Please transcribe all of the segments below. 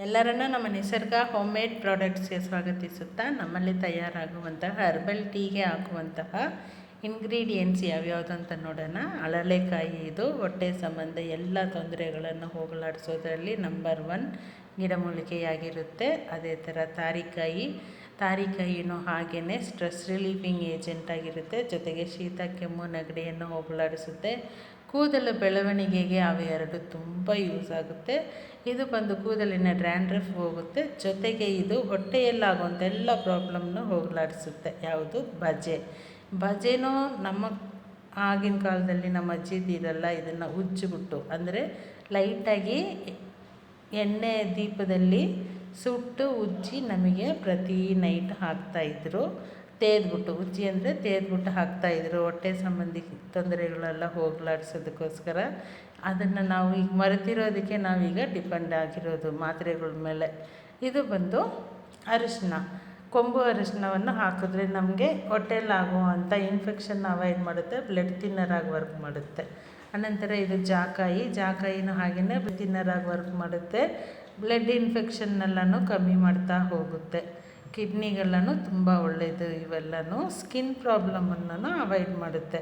ಎಲ್ಲರನ್ನೂ ನಮ್ಮ ನಿಸರ್ಗ ಹೋಮ್ ಮೇಡ್ ಪ್ರಾಡಕ್ಟ್ಸ್ಗೆ ಸ್ವಾಗತಿಸುತ್ತಾ, ನಮ್ಮಲ್ಲಿ ತಯಾರಾಗುವಂತಹ ಹರ್ಬಲ್ ಟೀಗೆ ಹಾಕುವಂತಹ ಇಂಗ್ರೀಡಿಯೆಂಟ್ಸ್ ಯಾವ್ಯಾವುದು ಅಂತ ನೋಡೋಣ. ಅಳಲೆಕಾಯಿ, ಇದು ಹೊಟ್ಟೆ ಸಂಬಂಧ ಎಲ್ಲ ತೊಂದರೆಗಳನ್ನು ಹೋಗಲಾಡಿಸೋದ್ರಲ್ಲಿ ನಂಬರ್ 1 ಗಿಡಮೂಲಿಕೆಯಾಗಿರುತ್ತೆ. ಅದೇ ಥರ ತಾರಿಕಾಯಿನೂ ಹಾಗೆಯೇ ಸ್ಟ್ರೆಸ್ ರಿಲೀಫಿಂಗ್ ಏಜೆಂಟ್ ಆಗಿರುತ್ತೆ. ಜೊತೆಗೆ ಶೀತ, ಕೆಮ್ಮು, ನೆಗಡಿಯನ್ನು ಹೋಗಲಾಡಿಸುತ್ತೆ. ಕೂದಲು ಬೆಳವಣಿಗೆಗೆ ಅವೆರಡು ತುಂಬ ಯೂಸ್ ಆಗುತ್ತೆ. ಇದು ಬಂದು ಕೂದಲಿನ ಡ್ರ್ಯಾಂಡ್ರಫ್ ಹೋಗುತ್ತೆ. ಜೊತೆಗೆ ಇದು ಹೊಟ್ಟೆಯಲ್ಲಾಗುವಂಥ ಎಲ್ಲ ಪ್ರಾಬ್ಲಮ್ನ ಹೋಗಲಾಡಿಸುತ್ತೆ. ಯಾವುದು? ಬಜೆನೂ ನಮ್ಮ ಆಗಿನ ಕಾಲದಲ್ಲಿ ನಮ್ಮ ಅಜ್ಜಿದಿರಲ್ಲ, ಇದನ್ನು ಉಜ್ಜಿಬಿಟ್ಟು ಅಂದರೆ ಲೈಟಾಗಿ ಎಣ್ಣೆ ದೀಪದಲ್ಲಿ ಸುಟ್ಟು ಉಜ್ಜಿ ನಮಗೆ ಪ್ರತಿ ನೈಟ್ ಹಾಕ್ತಾಯಿದ್ರು. ಉಜ್ಜಿ ಅಂದರೆ ತೇದ್ಬಿಟ್ಟು ಹಾಕ್ತಾಯಿದ್ರು. ಹೊಟ್ಟೆ ಸಂಬಂಧಿ ತೊಂದರೆಗಳೆಲ್ಲ ಹೋಗಲಾಡಿಸೋದಕ್ಕೋಸ್ಕರ ಅದನ್ನು ನಾವು ಈಗ ಮರೆತಿರೋದಕ್ಕೆ ನಾವೀಗ ಡಿಪೆಂಡ್ ಆಗಿರೋದು ಮಾತ್ರೆಗಳ ಮೇಲೆ. ಇದು ಬಂದು ಅರಿಶಿನ, ಕೊಂಬು ಅರಿಶಿನವನ್ನು ಹಾಕಿದ್ರೆ ನಮಗೆ ಹೊಟ್ಟೆಯಲ್ಲಾಗುವಂಥ ಇನ್ಫೆಕ್ಷನ್ನ ಅವಾಯ್ಡ್ ಮಾಡುತ್ತೆ, ಬ್ಲಡ್ ಥಿನ್ನರಾಗಿ ವರ್ಕ್ ಮಾಡುತ್ತೆ. ಅನಂತರ ಇದು ಜಾಕಾಯಿನೂ ಹಾಗೆಯೇ ಥಿನ್ನರಾಗಿ ವರ್ಕ್ ಮಾಡುತ್ತೆ. ಬ್ಲಡ್ ಇನ್ಫೆಕ್ಷನ್ನೆಲ್ಲನೂ ಕಮ್ಮಿ ಮಾಡ್ತಾ ಹೋಗುತ್ತೆ. ಕಿಡ್ನಿಗೆಲ್ಲನೂ ತುಂಬ ಒಳ್ಳೆಯದು. ಇವೆಲ್ಲನೂ ಸ್ಕಿನ್ ಪ್ರಾಬ್ಲಮನ್ನು ಅವಾಯ್ಡ್ ಮಾಡುತ್ತೆ.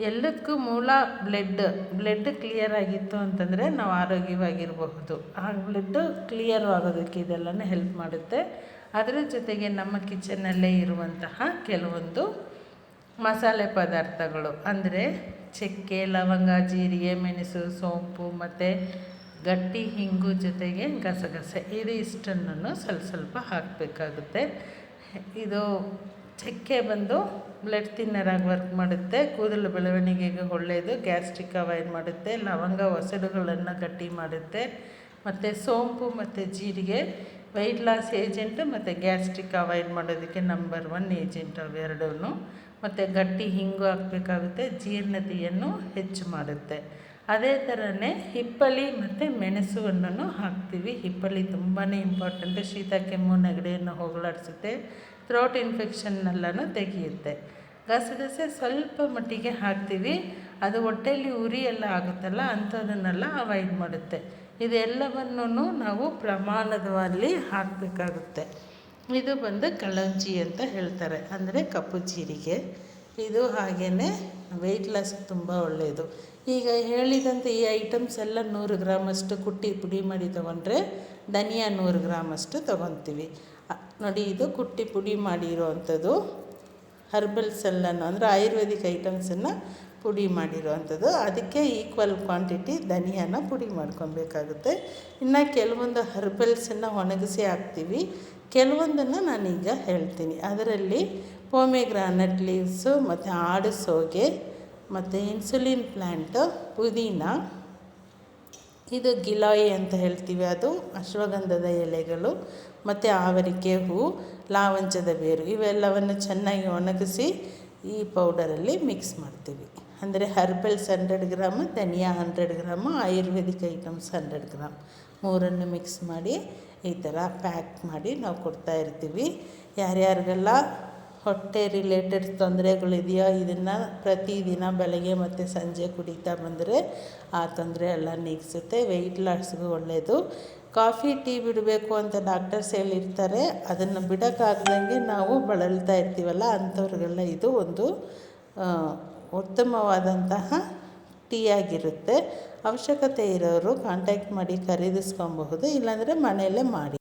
ಎಲ್ಲದಕ್ಕೂ ಮೂಲ ಬ್ಲಡ್ ಕ್ಲಿಯರ್ ಆಗಿತ್ತು ಅಂತಂದರೆ ನಾವು ಆರೋಗ್ಯವಾಗಿರಬಹುದು. ಆ ಬ್ಲಡ್ ಕ್ಲಿಯರ್ ಆಗೋದಕ್ಕೆ ಇದೆಲ್ಲನೂ ಹೆಲ್ಪ್ ಮಾಡುತ್ತೆ. ಅದರ ಜೊತೆಗೆ ನಮ್ಮ ಕಿಚನ್ನಲ್ಲೇ ಇರುವಂತಹ ಕೆಲವೊಂದು ಮಸಾಲೆ ಪದಾರ್ಥಗಳು ಅಂದರೆ ಚಕ್ಕೆ, ಲವಂಗ, ಜೀರಿಗೆ, ಮೆಣಸು, ಸೋಂಪು ಮತ್ತು ಗಟ್ಟಿ ಹಿಂಗು, ಜೊತೆಗೆ ಗಸಗಸೆ, ಇದು ಇಷ್ಟನ್ನು ಸ್ವಲ್ಪ ಹಾಕಬೇಕಾಗುತ್ತೆ. ಇದು ಚಕ್ಕೆ ಬಂದು ಬ್ಲಡ್ ಥಿನ್ನರಾಗಿ ವರ್ಕ್ ಮಾಡುತ್ತೆ, ಕೂದಲು ಬೆಳವಣಿಗೆಗೆ ಒಳ್ಳೆಯದು, ಗ್ಯಾಸ್ಟ್ರಿಕ್ ಅವಾಯ್ಡ್ ಮಾಡುತ್ತೆ. ಲವಂಗ ಒಸಡುಗಳನ್ನು ಗಟ್ಟಿ ಮಾಡುತ್ತೆ. ಮತ್ತು ಸೋಂಪು ಮತ್ತು ಜೀರಿಗೆ ವೆಯ್ಟ್ ಲಾಸ್ ಏಜೆಂಟು ಮತ್ತು ಗ್ಯಾಸ್ಟ್ರಿಕ್ ಅವಾಯ್ಡ್ ಮಾಡೋದಕ್ಕೆ ನಂಬರ್ 1 ಏಜೆಂಟ್ ಅವೆರಡೂ. ಮತ್ತು ಗಟ್ಟಿ ಹಿಂಗು ಹಾಕಬೇಕಾಗುತ್ತೆ, ಜೀರ್ಣತೆಯನ್ನು ಹೆಚ್ಚು ಮಾಡುತ್ತೆ. ಅದೇ ಥರನೇ ಹಿಪ್ಪಲಿ ಮತ್ತು ಮೆಣಸನ್ನು ಹಾಕ್ತೀವಿ. ಹಿಪ್ಪಲಿ ತುಂಬಾ ಇಂಪಾರ್ಟೆಂಟು, ಶೀತ, ಕೆಮ್ಮು, ನೆಗಡಿಯನ್ನು ಹೋಗಲಾಡಿಸುತ್ತೆ, ಥ್ರೋಟ್ ಇನ್ಫೆಕ್ಷನ್ನೆಲ್ಲನೂ ತೆಗೆಯುತ್ತೆ. ಗಸಗಸೆ ಸ್ವಲ್ಪ ಮಟ್ಟಿಗೆ ಹಾಕ್ತೀವಿ, ಅದು ಹೊಟ್ಟೆಯಲ್ಲಿ ಉರಿ ಎಲ್ಲ ಆಗುತ್ತಲ್ಲ ಅಂಥದನ್ನೆಲ್ಲ ಅವಾಯ್ಡ್ ಮಾಡುತ್ತೆ. ಇದೆಲ್ಲವನ್ನೂ ನಾವು ಪ್ರಮಾಣದಲ್ಲಿ ಹಾಕಬೇಕಾಗುತ್ತೆ. ಇದು ಬಂದು ಕಳಂಜಿ ಅಂತ ಹೇಳ್ತಾರೆ, ಅಂದರೆ ಕಪ್ಪು ಜೀರಿಗೆ. ಇದು ಹಾಗೆಯೇ ವೆಯ್ಟ್ ಲಾಸ್ಗೆ ತುಂಬ ಒಳ್ಳೆಯದು. ಈಗ ಹೇಳಿದಂತೆ ಈ ಐಟಮ್ಸ್ ಎಲ್ಲ 100 ಗ್ರಾಮಷ್ಟು ಕುಟ್ಟಿ ಪುಡಿ ಮಾಡಿ ತೊಗೊಂಡ್ರೆ ಧನಿಯಾ 100 ಗ್ರಾಮಷ್ಟು ತೊಗೊತೀವಿ. ನೋಡಿ, ಇದು ಕುಟ್ಟಿ ಪುಡಿ ಮಾಡಿರೋ ಅಂಥದ್ದು ಹರ್ಬಲ್ಸ್ ಎಲ್ಲನೂ ಅಂದರೆ ಆಯುರ್ವೇದಿಕ್ ಐಟಮ್ಸನ್ನು ಪುಡಿ ಮಾಡಿರೋ ಅಂಥದ್ದು. ಅದಕ್ಕೆ ಈಕ್ವಲ್ ಕ್ವಾಂಟಿಟಿ ಧನಿಯಾನ ಪುಡಿ ಮಾಡ್ಕೊಬೇಕಾಗುತ್ತೆ. ಇನ್ನು ಕೆಲವೊಂದು ಹರ್ಬಲ್ಸನ್ನು ಒಣಗಿಸಿ ಹಾಕ್ತೀವಿ, ಕೆಲವೊಂದನ್ನು ನಾನೀಗ ಹೇಳ್ತೀನಿ. ಅದರಲ್ಲಿ ಪೊಮೆಗ್ರಾನೆಟ್ ಲೀವ್ಸು ಮತ್ತು ಆಡಸೋಗೆ ಮತ್ತು ಇನ್ಸುಲಿನ್ ಪ್ಲ್ಯಾಂಟು, ಪುದೀನ, ಇದು ಗಿಲಾಯಿ ಅಂತ ಹೇಳ್ತೀವಿ, ಅದು ಅಶ್ವಗಂಧದ ಎಲೆಗಳು, ಮತ್ತು ಆವರಿಕೆ ಹೂವು, ಲಾವಂಚದ ಬೇರು, ಇವೆಲ್ಲವನ್ನು ಚೆನ್ನಾಗಿ ಒಣಗಿಸಿ ಈ ಪೌಡರಲ್ಲಿ ಮಿಕ್ಸ್ ಮಾಡ್ತೀವಿ. ಅಂದರೆ ಹರ್ಬಲ್ಸ್ 100 ಗ್ರಾಮ್, ಧನಿಯಾ 100 ಗ್ರಾಮು, ಆಯುರ್ವೇದಿಕ್ ಐಟಮ್ಸ್ 100 ಗ್ರಾಮ್, ಮೂರನ್ನು ಮಿಕ್ಸ್ ಮಾಡಿ ಈ ಥರ ಪ್ಯಾಕ್ ಮಾಡಿ ನಾವು ಕೊಡ್ತಾಯಿರ್ತೀವಿ. ಯಾರ್ಯಾರಿಗೆಲ್ಲ ಹೊಟ್ಟೆ ರಿಲೇಟೆಡ್ ತೊಂದರೆಗಳಿದೆಯೋ ಇದನ್ನು ಪ್ರತಿದಿನ ಬೆಳಗ್ಗೆ ಮತ್ತು ಸಂಜೆ ಕುಡಿತಾ ಬಂದರೆ ಆ ತೊಂದರೆ ಎಲ್ಲ ನೀಗಿಸುತ್ತೆ. ವೆಯ್ಟ್ ಲಾಸ್ಗೂ ಒಳ್ಳೆಯದು. ಕಾಫಿ, ಟೀ ಬಿಡಬೇಕು ಅಂತ ಡಾಕ್ಟರ್ಸ್ ಹೇಳಿರ್ತಾರೆ, ಅದನ್ನು ಬಿಡೋಕ್ಕಾಗ್ದಂಗೆ ನಾವು ಬಳಲ್ತಾ ಇರ್ತೀವಲ್ಲ ಅಂಥವ್ರಿಗೆಲ್ಲ ಇದು ಒಂದು ಉತ್ತಮವಾದಂತಹ ಟೀ ಆಗಿರುತ್ತೆ. ಅವಶ್ಯಕತೆ ಇರೋರು ಕಾಂಟ್ಯಾಕ್ಟ್ ಮಾಡಿ ಖರೀದಿಸ್ಕೊಬಹುದು, ಇಲ್ಲಾಂದರೆ ಮನೆಯಲ್ಲೇ ಮಾಡಿ.